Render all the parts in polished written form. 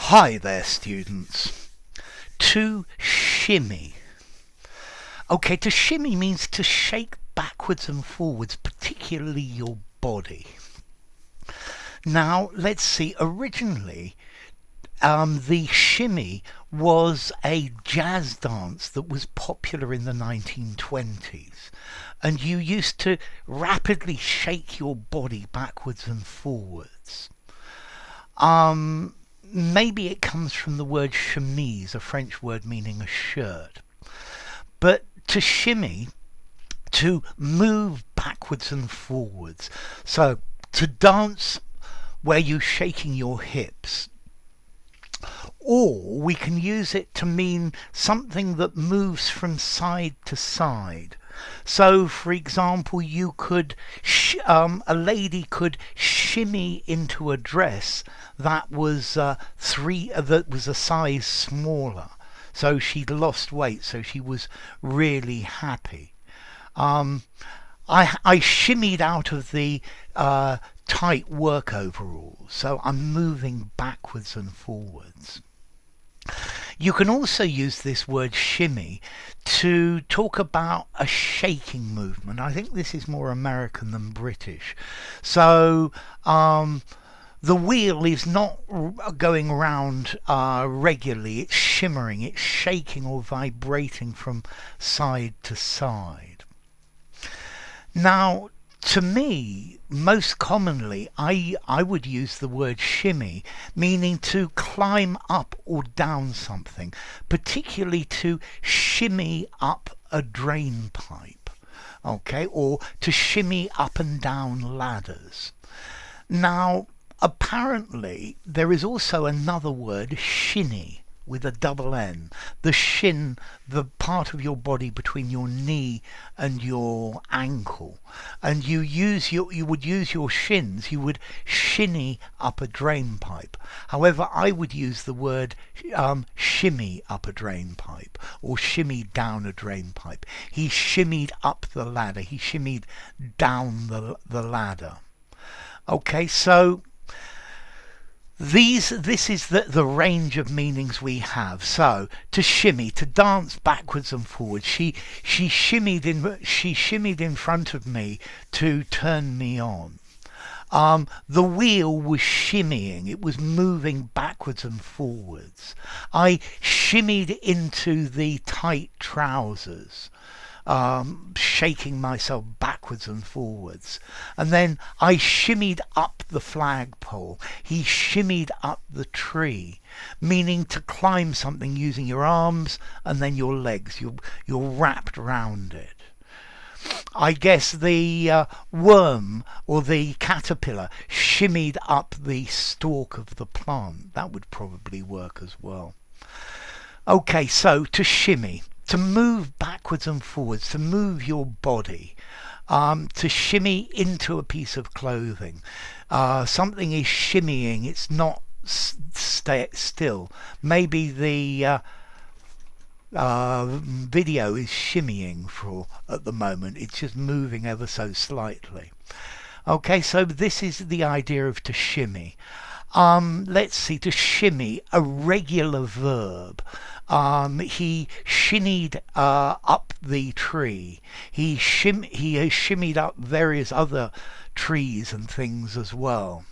Hi there, students. To shimmy. Okay, to shimmy means to shake backwards and forwards, particularly your body. Now, let's see. Originally, the shimmy was a jazz dance that was popular in the 1920s. And you used to rapidly shake your body backwards and forwards. Maybe it comes from the word chemise, a French word meaning a shirt. But to shimmy, to move backwards and forwards. So to dance where you're shaking your hips. Or we can use it to mean something that moves from side to side. So, for example, you could a lady could shimmy into a dress that was that was a size smaller. So she'd lost weight, so she was really happy. I shimmied out of the tight work overalls, so I'm moving backwards and forwards. You can also use this word shimmy to talk about a shaking movement. I think this is more American than British. So the wheel is not going around regularly, it's shimmering, it's shaking or vibrating from side to side. Now, to me, most commonly, I would use the word shimmy, meaning to climb up or down something, particularly to shimmy up a drain pipe, okay, or to shimmy up and down ladders. Now, apparently, there is also another word, shinny, with a double N. The shin, the part of your body between your knee and your ankle. And you would use your shins, you would shinny up a drain pipe. However, I would use the word shimmy up a drain pipe or shimmy down a drain pipe. He shimmied up the ladder, he shimmied down the ladder. Okay, so this is the range of meanings we have. So to shimmy, to dance backwards and forwards. She shimmied in front of me to turn me on. The wheel was shimmying, it was moving backwards and forwards. I shimmied into the tight trousers. Shaking myself backwards and forwards. And then I shimmied up the flagpole. He shimmied up the tree, meaning to climb something using your arms and then your legs. You're wrapped around it. I guess the worm or the caterpillar shimmied up the stalk of the plant. That would probably work as well. Okay, so to shimmy. To move backwards and forwards, to move your body, to shimmy into a piece of clothing. Something is shimmying, it's not still. Maybe the video is shimmying at the moment, it's just moving ever so slightly. Okay, so this is the idea of to shimmy. Let's see, to shimmy, a regular verb. He shinnied up the tree. He has shimmied up various other trees and things as well.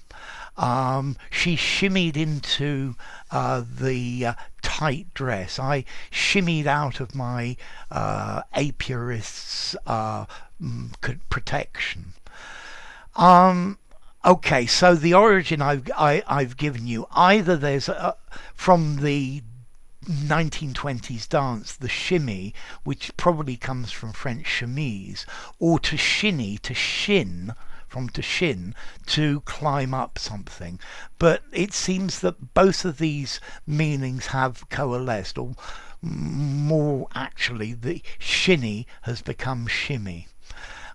She shimmied into the tight dress. I shimmied out of my apiarist's protection. Okay, so the origin I've given you, either there's from the 1920s dance, the shimmy, which probably comes from French chemise, or to shinny, to shin, from to shin, to climb up something. But it seems that both of these meanings have coalesced, or more actually, the shinny has become shimmy.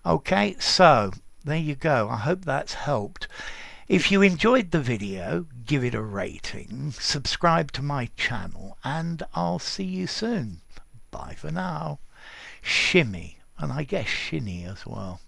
Okay, so there you go. I hope that's helped. If you enjoyed the video, give it a rating, subscribe to my channel, and I'll see you soon. Bye for now. Shimmy, and I guess shinny as well.